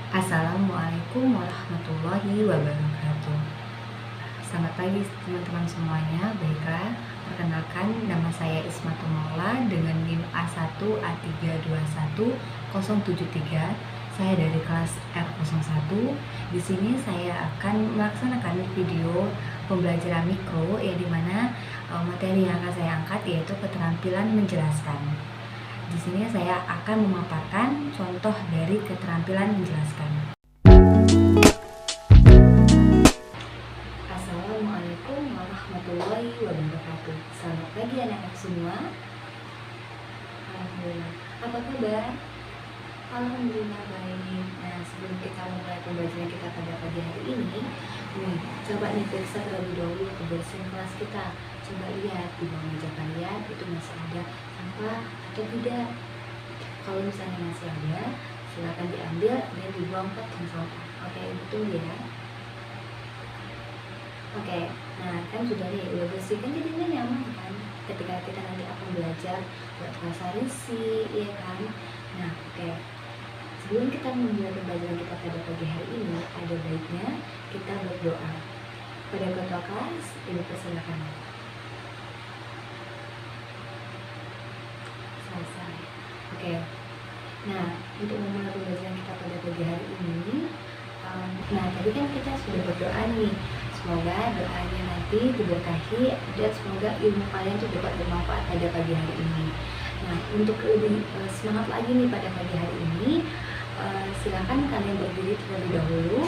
Assalamualaikum warahmatullahi wabarakatuh. Selamat pagi teman-teman semuanya. Baiklah, perkenalkan nama saya Ismatul Maula dengan NIM A1A321-073. Saya dari kelas R01. Di sini saya akan melaksanakan video pembelajaran mikro yang dimana materi yang akan saya angkat yaitu keterampilan menjelaskan. Di sini saya akan memaparkan contoh dari keterampilan menjelaskan. Assalamualaikum warahmatullahi wabarakatuh. Selamat pagi anak-anak semua. Alhamdulillah. Apa kabar? Alhamdulillah baik. Nah, sebelum kita mulai pembelajaran kita pada pagi hari ini, coba nih periksa terlebih dahulu kebersihan kelas kita. Coba lihat di bawah meja kalian itu masih ada sampah atau tidak. Kalau misalnya masih ada, silakan diambil dan dibuang ke tong sampah. Oke, betul ya. Oke, nah kan sudah nih, udah bersih kan jadinya nyaman kan ketika kita nanti akan belajar buat rasa risih, ya kan. Nah, oke. Sebelum kita memulai pembelajaran kita pada pagi hari ini, ada baiknya kita berdoa. Pada ketua kelas, Ibu persilakan. Selesai. Oke. Nah, untuk memulai pembelajaran kita pada pagi hari ini, nah tadi kan kita sudah berdoa nih. Semoga doanya nanti diberkahi dan semoga ilmu kalian tuh dapat bermanfaat pada pagi hari ini. Nah, untuk lebih semangat lagi nih pada pagi hari ini, silakan kalian berdiri terlebih dahulu.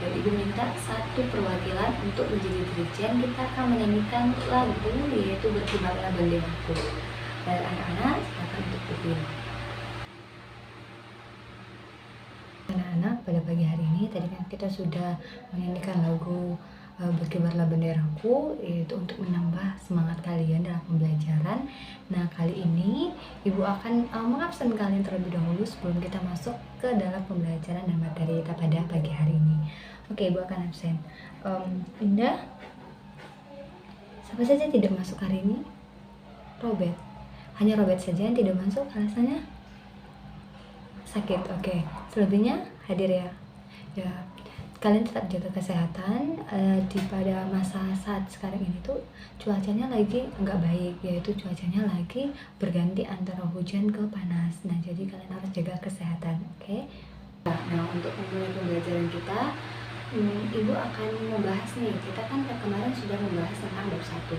Dan Ibu minta satu perwakilan untuk menjadi dirijen. Kita akan menyanyikan lagu yaitu Berkibarlah Benderaku. Dan anak-anak silakan untuk berdiri. Anak-anak, pada pagi hari ini tadi kan kita sudah menyanyikan lagu Berkibarlah Benderaku, yaitu untuk menambah semangat kalian dalam pembelajaran. Nah, kali ini Ibu akan mengabsen kalian terlebih dahulu sebelum kita masuk ke dalam pembelajaran dan materi kita pada pagi hari ini. Oke, Ibu akan absen. Indah, siapa saja tidak masuk hari ini? Robert. Hanya Robert saja yang tidak masuk, alasannya sakit. Oke, selebihnya hadir ya. Ya, kalian tetap jaga kesehatan. Pada masa saat sekarang ini tuh cuacanya lagi nggak baik, yaitu cuacanya lagi berganti antara hujan ke panas. Nah, jadi kalian harus jaga kesehatan. Oke. Nah, untuk memulai pembelajaran kita, Ibu akan membahas nih, kita kan kemarin sudah membahas tentang bab 1.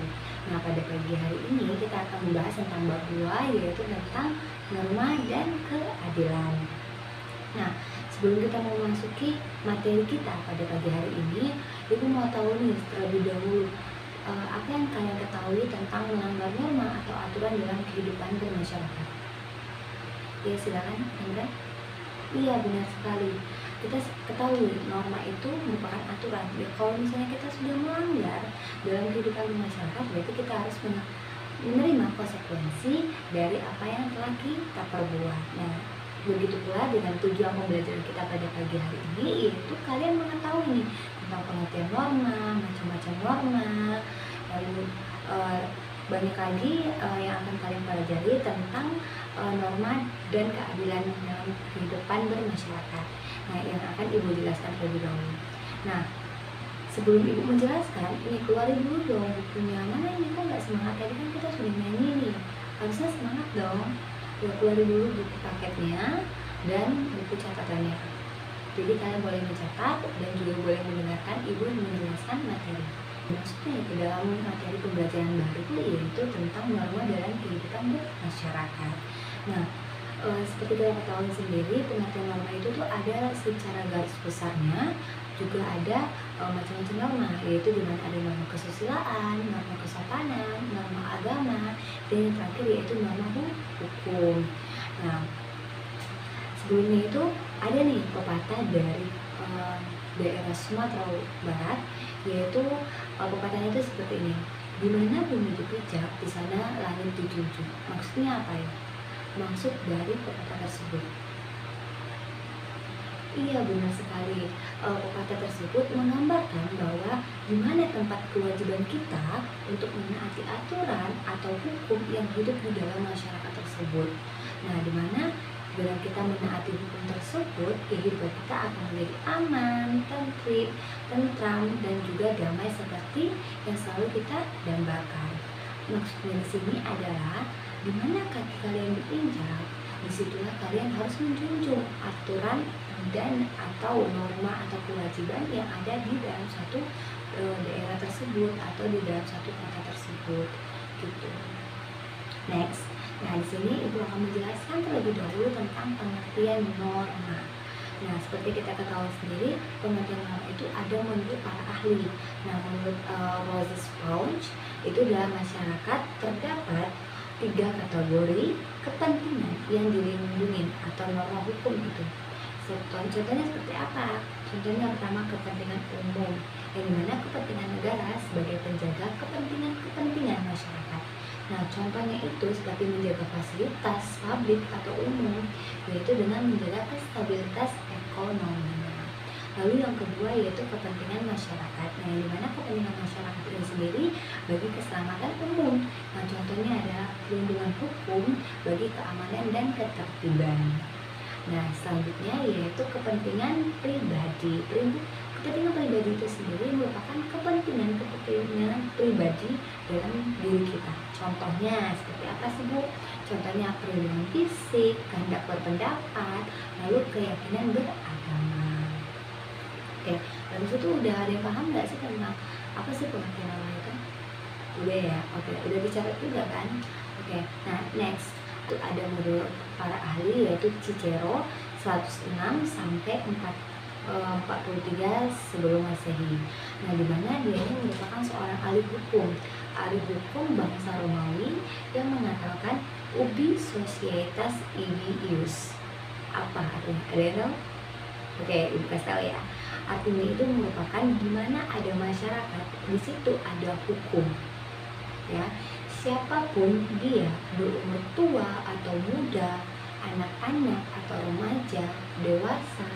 Nah, pada pagi hari ini kita akan membahas tentang bab 2, yaitu tentang norma dan keadilan. Nah, sebelum kita memasuki materi kita pada pagi hari ini, Ibu mau tahu nih terlebih dahulu apa yang kalian ketahui tentang melanggar norma atau aturan dalam kehidupan bermasyarakat. Ya, silakan, Indra. Iya, benar sekali. Kita ketahui norma itu merupakan aturan. Ya, kalau misalnya kita sudah melanggar dalam kehidupan bermasyarakat, berarti kita harus menerima konsekuensi dari apa yang telah kita perbuat. Nah, begitu pula dengan tujuan pembelajaran kita pada pagi hari ini, yaitu kalian mengetahui nih tentang pengertian norma, macam-macam norma, lalu banyak lagi yang akan kalian pelajari tentang norma dan keadilan dalam kehidupan bermasyarakat. Nah, yang akan Ibu jelaskan terlebih dahulu. Nah, sebelum Ibu menjelaskan, ini keluarin dulu dong bukunya. Mana ini kok nggak semangat? Tadi kan kita sudah nyanyi nih, harusnya semangat dong. Ya, keluarin dulu buku paketnya dan buku catatannya. Jadi kalian boleh mencatat dan juga boleh mendengarkan Ibu menjelaskan materi. Maksudnya ke dalam materi pembelajaran baru yaitu tentang norma dalam kehidupan bermasyarakat. Nah, seperti kita ketahui sendiri, pengertian norma itu tuh ada secara garis besarnya, juga ada macam-macam norma, yaitu dimana ada norma kesusilaan, norma kesopanan, norma agama, dan yang terakhir yaitu norma hukum. Nah, sebelumnya itu ada nih pepatah dari daerah Sumatera Barat, yaitu pepatahnya itu seperti ini: di mana bumi dipijak, di sana langit dijunjung. Maksudnya apa ya? Maksud dari pepatah tersebut. Iya, benar sekali. Pepatah tersebut menggambarkan bahwa di mana tempat kewajiban kita untuk menaati aturan atau hukum yang hidup di dalam masyarakat tersebut. Nah, di mana Dengan kita menaati hukum tersebut, kehidupan kita akan menjadi aman, tentram, dan juga damai seperti yang selalu kita dambakan. Maksudnya di sini adalah di mana kaki kalian diinjak, disitulah kalian harus menjunjung aturan dan atau norma atau kewajiban yang ada di dalam satu daerah tersebut atau di dalam satu kota tersebut, gitu. Next, nah di sini ibu akan menjelaskan terlebih dahulu tentang pengertian norma. Nah, seperti kita ketahui sendiri, pengertian norma itu ada menurut para ahli. Nah, menurut Roses Pouch, itu dalam masyarakat terdapat 3 kategori kepentingan yang dilindungi atau norma hukum itu. Contohnya seperti apa? Contohnya pertama, kepentingan umum, yang dimana kepentingan negara sebagai penjaga kepentingan masyarakat. Nah, contohnya itu seperti menjaga fasilitas publik atau umum, yaitu dengan menjaga stabilitas ekonomi. Lalu yang kedua yaitu kepentingan masyarakat. Nah, yang dimana kepentingan masyarakat ini sendiri bagi keselamatan umum. Nah, contohnya adalah perlindungan hukum bagi keamanan dan ketertiban. Nah, selanjutnya yaitu kepentingan pribadi. Kepentingan pribadi itu sendiri merupakan kepentingan pribadi dalam diri kita. Contohnya seperti apa sih, Bu? Contohnya perlindungan fisik, kehendak berpendapat, lalu keyakinan beragama. Oke, dari situ udah ada yang paham nggak sih tentang apa sih pengertian norma itu? Udah ya? Oke, udah dicatat juga kan? Oke, nah next itu ada menurut para ahli yaitu Cicero 106 sampai 43 sebelum Masehi. Nah, di mana dia ini merupakan seorang ahli hukum bangsa Romawi yang mengatakan ubi societas ius. Apa artinya? Ada yang tahu? Oke, ibu kasih tahu ya. Artinya itu merupakan di mana ada masyarakat, di situ ada hukum. Ya, siapapun dia, berumur tua atau muda, anak-anak atau remaja, dewasa,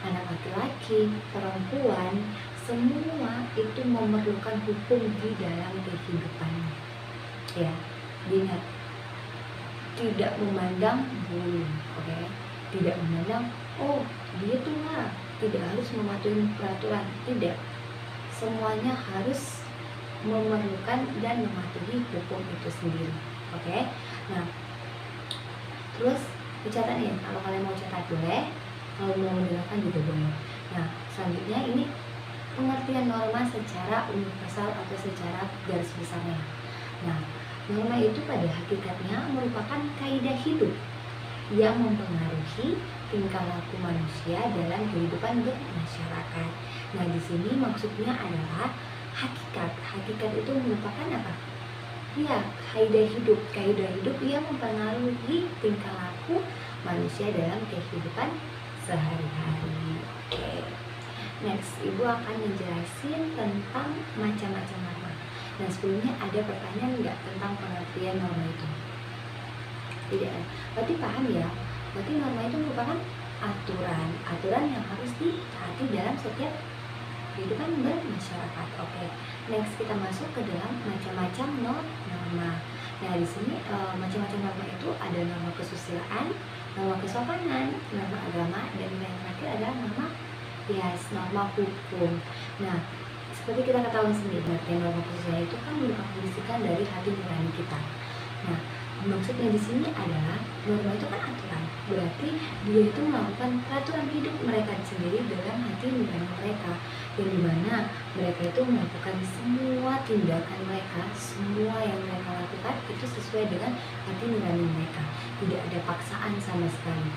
anak laki-laki, perempuan, semua itu memerlukan hukum di dalam kehidupannya. Ya, ingat, tidak memandang bulu, oke? Tidak memandang, oh dia tuh mah tidak harus mematuhi peraturan, tidak. Semuanya harus memerlukan dan mematuhi hukum itu sendiri, oke? Nah, terus dicatat nih, kalau kalian mau catat boleh, kalau mau mendengarkan juga boleh. Nah, selanjutnya ini pengertian norma secara universal atau secara garis besarnya. Nah, norma itu pada hakikatnya merupakan kaidah hidup yang mempengaruhi tingkah laku manusia dalam kehidupan bermasyarakat. Nah, di sini maksudnya adalah hakikat. Hakikat itu merupakan apa? Ya, kaidah hidup yang mempengaruhi tingkah laku manusia dalam kehidupan sehari-hari. Oke. Next, ibu akan menjelaskan tentang macam-macam norma. Nah, sebelumnya ada pertanyaan nggak tentang pengertian norma itu? Tidak. Berarti paham ya? Berarti norma itu merupakan aturan yang harus ditaati dalam setiap kehidupan bermasyarakat. Oke. Next, kita masuk ke dalam macam-macam norma. Nah, di sini macam-macam norma itu ada norma kesusilaan, norma kesopanan, norma agama, dan yang terakhir adalah norma hukum. Nah, seperti kita ketahui sendiri, norma kesusilaan itu kan merupakan bisikan dari hati nurani kita. Nah, maksudnya di sini adalah norma itu kan aturan, berarti dia itu melakukan peraturan hidup mereka sendiri dalam hati nurani mereka, yang dimana mereka itu melakukan semua tindakan mereka, semua yang mereka lakukan itu sesuai dengan hati nurani mereka, tidak ada paksaan sama sekali.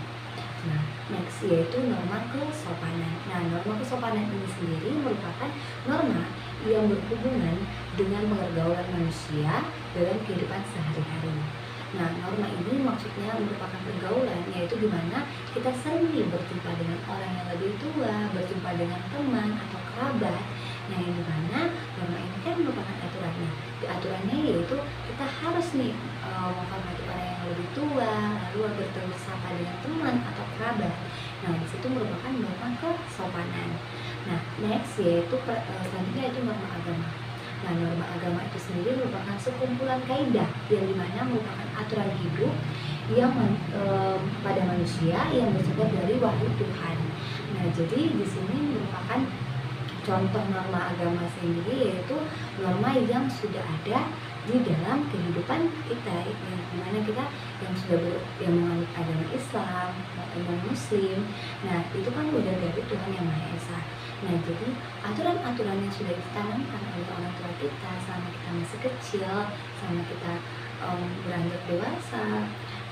Nah, next yaitu norma kesopanan. Nah, norma kesopanan ini sendiri merupakan norma yang berhubungan dengan pergaulan manusia dalam kehidupan sehari-hari. Nah, norma ini maksudnya merupakan pergaulan, yaitu di mana kita sering berjumpa dengan orang yang lebih tua, berjumpa dengan teman atau kerabat. Nah, yang di mana norma ini kan merupakan aturannya. Di aturannya yaitu kita harus menghormati orang yang lebih tua, lalu bertemu sapa dengan teman atau kerabat. Nah, di situ merupakan norma kesopanan. Nah, next yaitu selanjutnya yaitu norma agama. Nah, norma agama itu sendiri merupakan sekumpulan kaidah yang dimana merupakan aturan hidup yang pada manusia yang bersumber dari wahyu Tuhan. Nah, jadi di sini merupakan contoh norma agama sendiri, yaitu norma yang sudah ada di dalam kehidupan kita, yang dimana kita yang sudah yang menganut agama Islam, agama Muslim. Nah, itu kan udah dari Tuhan yang Maha Esa. Nah, jadi aturan-aturan yang sudah ditanamkan oleh orang tua kita selama kita masih kecil, selama kita beranjak dewasa.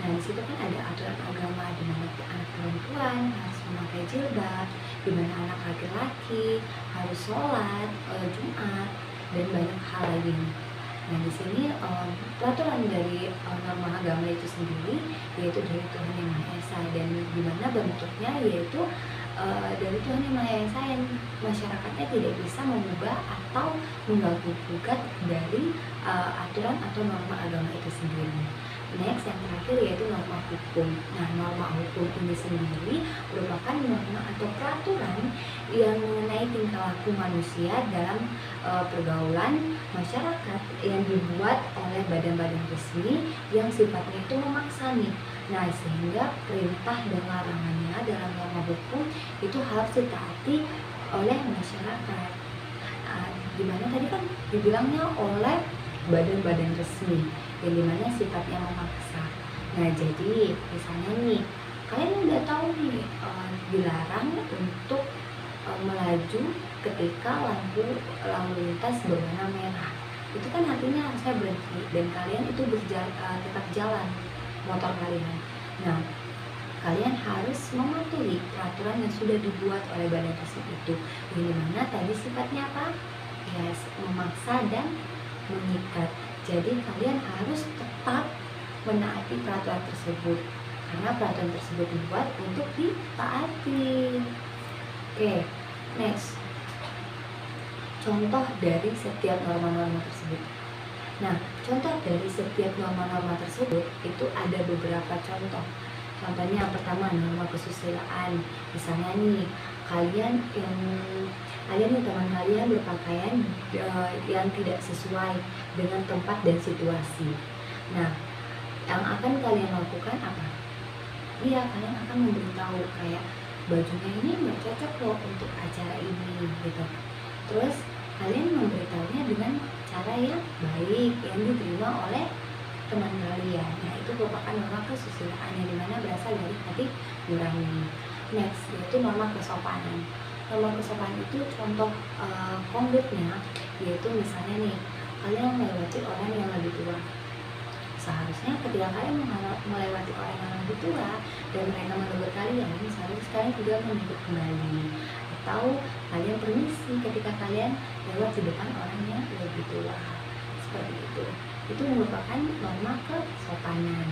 Nah, di situ kan ada aturan agama, di mana anak perempuan harus memakai jilbab, di mana anak laki-laki harus sholat Jumat, dan banyak hal lagi. Nah, di sini peraturan dari norma agama itu sendiri yaitu dari Tuhan yang Maha Esa, dan di mana bentuknya yaitu dari Tuhan yang Maha Esa, yang masyarakatnya tidak bisa mengubah atau mengganggu-gugat dari aturan atau norma agama itu sendiri. Next, yang terakhir yaitu norma hukum. Nah, norma hukum ini sendiri merupakan norma atau peraturan yang mengenai tingkah laku manusia dalam pergaulan masyarakat yang dibuat oleh badan-badan resmi yang sifatnya itu memaksa nih. Nah, sehingga perintah dan larangannya dalam norma hukum itu harus ditaati oleh masyarakat. Nah, dimana tadi kan dibilangnya oleh badan-badan resmi, yang dimana sifatnya memaksa. Nah, jadi misalnya nih, kalian udah tahu nih dilarang untuk melaju ketika lampu lalu lintas berwarna merah. Itu kan artinya harusnya berhenti, dan kalian itu tetap jalan motor kalian. Nah, kalian harus mematuhi peraturan yang sudah dibuat oleh badan tersebut itu, yang dimana tadi sifatnya apa? Yes, memaksa dan mengikat. Jadi kalian harus tetap menaati peraturan tersebut, karena peraturan tersebut dibuat untuk ditaati. Oke, next, contoh dari setiap norma-norma tersebut. Nah, contoh dari setiap norma-norma tersebut itu ada beberapa contoh. Contohnya yang pertama, norma kesusilaan. Misalnya nih, kalian nih teman kalian berpakaian yang tidak sesuai dengan tempat dan situasi. Nah, yang akan kalian lakukan apa? Iya, kalian akan memberitahu kayak bajunya ini nggak cocok loh untuk acara ini gitu. Terus kalian memberitahunya dengan cara yang baik, yang diterima oleh teman kalian. Nah, itu merupakan norma kesusilaan yang dimana berasal dari hati nurani. Next, yaitu norma kesopanan. Norma kesopanan itu contoh konkretnya, yaitu misalnya nih, kalian melewati orang yang lebih tua. Seharusnya ketika kalian melewati orang yang lebih tua dan mereka menegur kalian, seharusnya kalian juga menyebut kembali, atau kalian permisi ketika kalian lewat di depan orang yang lebih tua. Seperti itu. Itu merupakan norma kesopanan.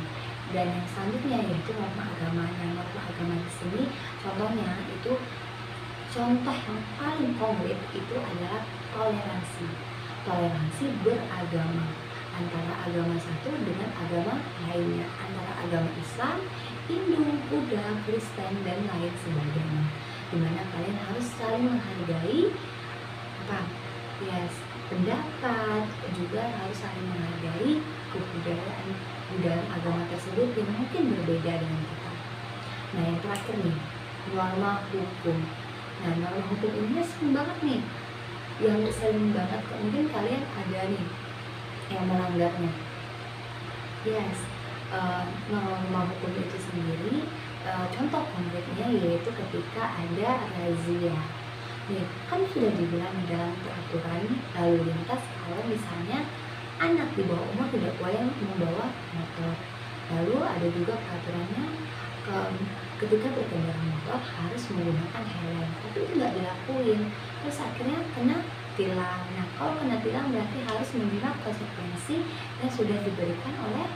Dan yang selanjutnya yaitu norma agama. Nah, norma agama di sini contohnya itu, contoh yang paling konkret itu adalah toleransi. Toleransi beragama antara agama satu dengan agama lainnya, antara agama Islam, Hindu, Buddha, Kristen, dan lain sebagainya. Dimana kalian harus saling menghargai pendapat, juga harus saling menghargai kebudayaan di dalam agama tersebut yang mungkin berbeda dengan kita. Nah, yang terakhir nih, norma hukum. Nah, norma hukum ini sering banget nih, yang sering banget mungkin kalian ada nih yang melanggarnya. Yes, norma hukum itu sendiri, contoh konkretnya yaitu ketika ada razia. Nih, kan sudah dibilang dalam peraturan lalu lintas kalau misalnya anak di bawah umur tidak boleh membawa motor. Lalu ada juga peraturannya ketika berkendara motor harus menggunakan helm, tapi itu nggak dilakuin. Terus akhirnya kena tilang. Nah, kalau kena tilang berarti harus menerima konsekuensi yang sudah diberikan oleh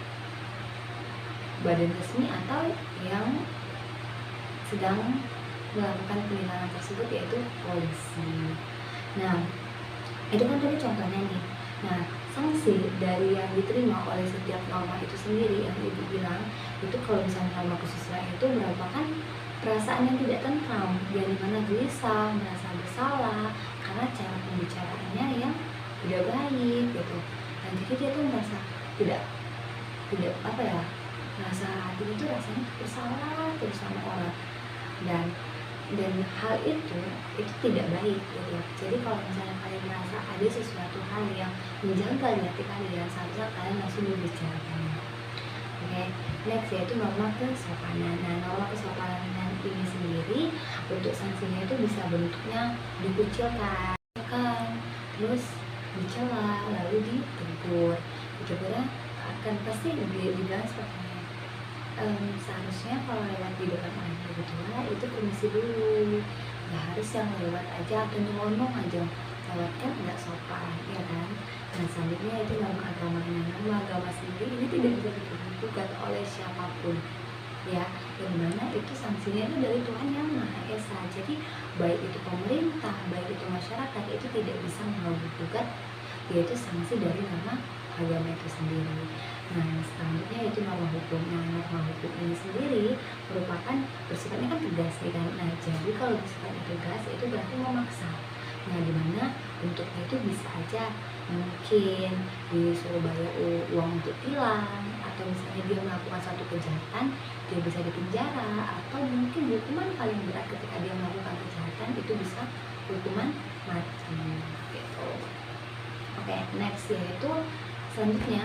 badan resmi atau yang sedang melakukan penilangan tersebut, yaitu polisi. Nah, itu kan tadi contohnya nih. Nah, sanksi dari yang diterima oleh setiap norma itu sendiri yang ibu bilang itu, kalau misalnya norma kesusilaan itu merupakan perasaan yang tidak tentram, yang dimana gelisah, merasa bersalah karena cara pembicaraannya yang tidak baik gitu. Dan jadi dia tuh merasa tidak rasa hati itu rasanya bersalah terus sama orang, dan hal itu tidak baik gitu. Jadi kalau misalnya kalian merasa ada sesuatu hal yang menjanggal di hati kalian, seharusnya kalian langsung membicarakannya. Oke, next yaitu norma kesopanan. Nah, norma kesopanan ini sendiri untuk sanksinya itu bisa bentuknya dikucilkan, terus dicela, lalu ditegur. Ditegurnya akan pasti dibilang seperti ini. Seharusnya kalau lewat di depan orang yang lebih tua itu permisi dulu, nggak harus yang lewat aja atau ngomong aja, lewat kan nggak sopan, ya kan. Nah, selanjutnya itu norma agama. Nah, norma agama sendiri ini tidak bisa digugat oleh siapapun, ya, yang mana itu sanksinya itu dari Tuhan yang Maha Esa. Jadi baik itu pemerintah, baik itu masyarakat, itu tidak bisa menggugat, yaitu sanksi dari norma agama itu sendiri. Nah, selanjutnya itu norma hukum. Nah, norma hukum ini sendiri merupakan bersifatnya kan tegas, ya kan. Nah, jadi kalau bersifatnya tegas itu berarti memaksa. Nah, dimana bentuknya itu bisa aja mungkin disuruh bayar uang untuk tilang, atau misalnya dia melakukan satu kejahatan dia bisa dipenjara, atau mungkin hukuman paling berat ketika dia melakukan kejahatan itu bisa hukuman mati gitu. Oke, next yaitu selanjutnya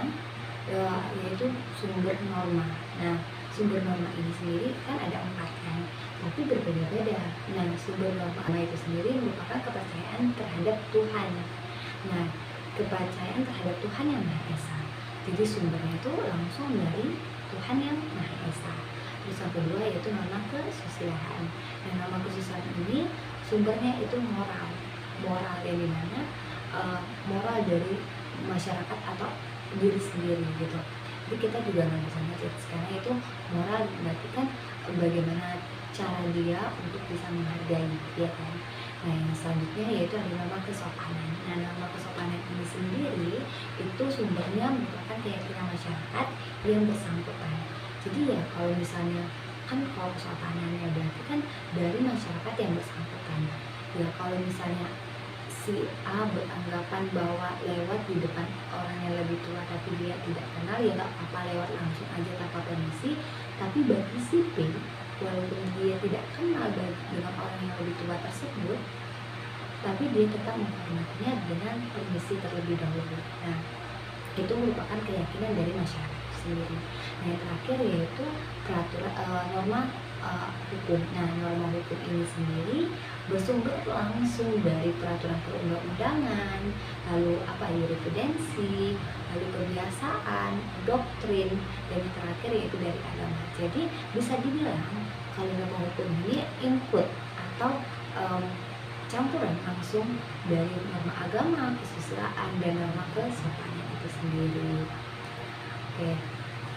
yaitu sumber norma. Nah, sumber norma ini sendiri kan ada 4 kan, tapi berbeda-beda. Nah, sumber norma itu sendiri merupakan kepercayaan terhadap Tuhan. Nah, kepercayaan terhadap Tuhan yang Maha Esa. Jadi sumbernya itu langsung dari Tuhan yang Maha Esa. Terus yang kedua yaitu norma kesusilaan. Nah, norma kesusilaan ini sumbernya itu moral yang dimana moral dari masyarakat atau diri sendiri gitu. Jadi kita juga nggak bisa ngejudge, karena itu moral berarti kan bagaimana cara dia untuk bisa menghargai, ya kan. Nah, yang selanjutnya yaitu ada norma kesopanan. Nah, norma kesopanan ini sendiri itu sumbernya merupakan keyakinan masyarakat yang bersangkutan. Jadi ya kalau misalnya kan kalau kesopanannya berarti kan dari masyarakat yang bersangkutan. Ya kalau misalnya si A beranggapan bahwa lewat di depan orang yang lebih tua tapi dia tidak kenal, ya nggak apa-apa, lewat langsung aja tanpa permisi. Tapi bagi si B, walaupun dia tidak kenal dengan orang yang lebih tua tersebut, tapi dia tetap menghormatinya dengan permisi terlebih dahulu. Nah, itu merupakan keyakinan dari masyarakat sendiri. Nah, yang terakhir yaitu peraturan norma hukum. Nah, norma hukum ini sendiri bersumber langsung dari peraturan perundang-undangan, lalu jurisprudensi, lalu kebiasaan, doktrin, dan yang terakhir yaitu dari agama. Jadi bisa dibilang kalau norma hukum ini input atau campuran langsung dari norma agama, kesusilaan, dan norma kesopanan itu sendiri. Oke,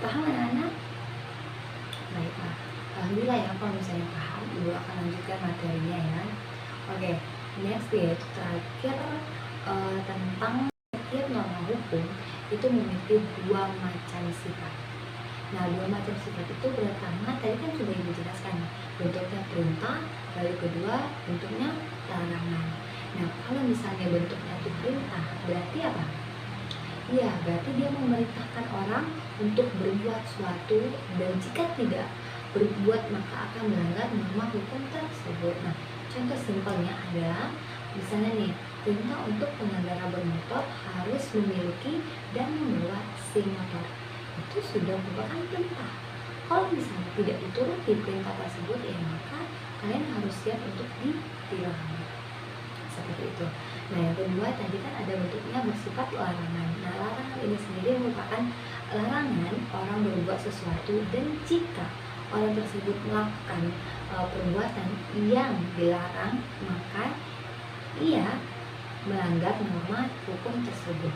paham anak-anak? Baiklah, alhamdulillah ya kalau misalnya paham, Ibu akan lanjutkan materinya ya. Oke, next yaitu terakhir tentang setiap norma hukum itu memiliki 2 macam sifat. Nah, 2 macam sifat itu pertama tadi kan sudah Ibu jelaskan, bentuknya perintah, lalu kedua bentuknya larangan. Nah, kalau misalnya bentuknya itu perintah, berarti apa? Ya, berarti dia memerintahkan orang untuk berbuat suatu, dan jika tidak berbuat maka akan melanggar norma hukum tersebut. Nah, contoh simpelnya adalah misalnya nih, perintah untuk pengendara bermotor harus memiliki dan membawa SIM motor. Itu sudah merupakan perintah. Kalau misalnya tidak dituruti perintah tersebut, ya maka kalian harus siap untuk ditilang. Seperti itu. Nah, yang kedua tadi kan ada bentuknya bersifat larangan. Nah, larangan ini sendiri merupakan larangan orang berbuat sesuatu, dan jika orang tersebut melakukan perbuatan yang dilarang, maka ia melanggar norma hukum tersebut.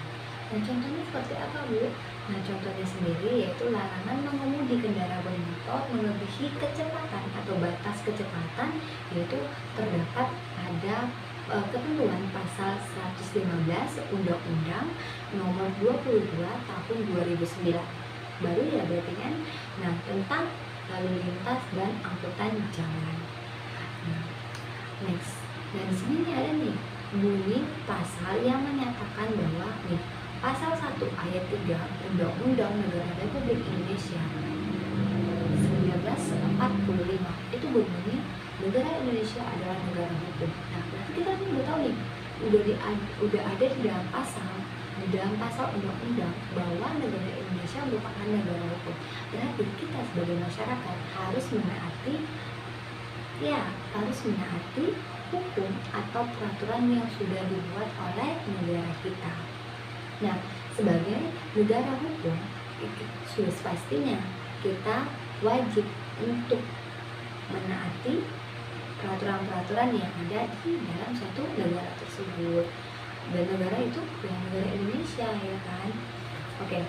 Nah, contohnya seperti apa, Bu? Nah, contohnya sendiri yaitu larangan mengemudi kendaraan bermotor melebihi kecepatan atau batas kecepatan, yaitu terdapat pada ketentuan pasal 115 Undang-Undang Nomor 22 Tahun 2009. Baru ya berarti kan? Nah, tentang lalu lintas dan angkutan jalan. Nah, next. Dan di sini ada nih bunyi pasal yang menyatakan bahwa nih pasal 1 ayat 3 Undang-Undang Negara Republik Indonesia 1945 itu berbunyi negara Indonesia adalah negara hukum. Nah, berarti kita nih udah tahu nih, udah ada di dalam pasal undang-undang bahwa negara Indonesia merupakan negara hukum. Berarti kita sebagai masyarakat harus menaati hukum atau peraturan yang sudah dibuat oleh negara kita. Nah, sebagai negara hukum, sudah pastinya kita wajib untuk menaati peraturan-peraturan yang ada di dalam suatu negara tersebut. Dan negara itu yang negara Indonesia, ya kan? Oke.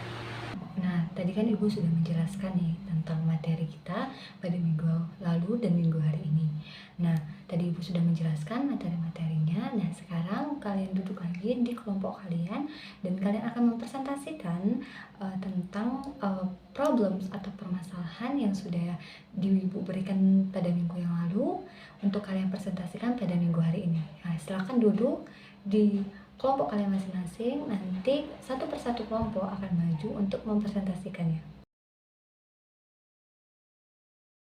Nah, tadi kan Ibu sudah menjelaskan nih tentang materi kita pada minggu lalu dan minggu hari ini. Nah, tadi Ibu sudah menjelaskan materi-materinya. Nah, sekarang kalian duduk lagi di kelompok kalian dan kalian akan mempresentasikan tentang problems atau permasalahan yang sudah Ibu berikan pada minggu yang lalu untuk kalian presentasikan pada minggu hari ini. Nah, silakan duduk di kelompok kalian masing-masing, nanti satu persatu kelompok akan maju untuk mempresentasikannya.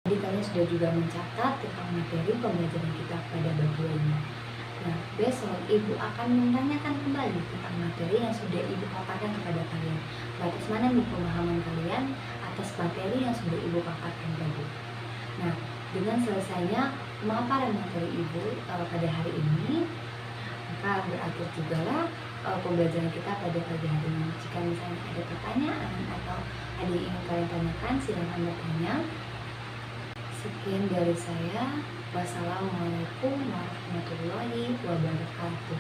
Jadi kalian sudah juga mencatat tentang materi pembelajaran kita pada bagiannya. Nah, besok Ibu akan menanyakan kembali tentang materi yang sudah Ibu paparkan kepada kalian. Batas mana nih pemahaman kalian atas materi yang sudah Ibu paparkan tadi. Nah, dengan selesainya pemaparan materi Ibu pada hari ini, maka berakhir juga lah pembelajaran kita pada pagi hari ini. Jika misalnya ada pertanyaan atau ada yang ingin kalian tanyakan, silakan bertanya. Sekian dari saya. Wassalamualaikum warahmatullahi wabarakatuh.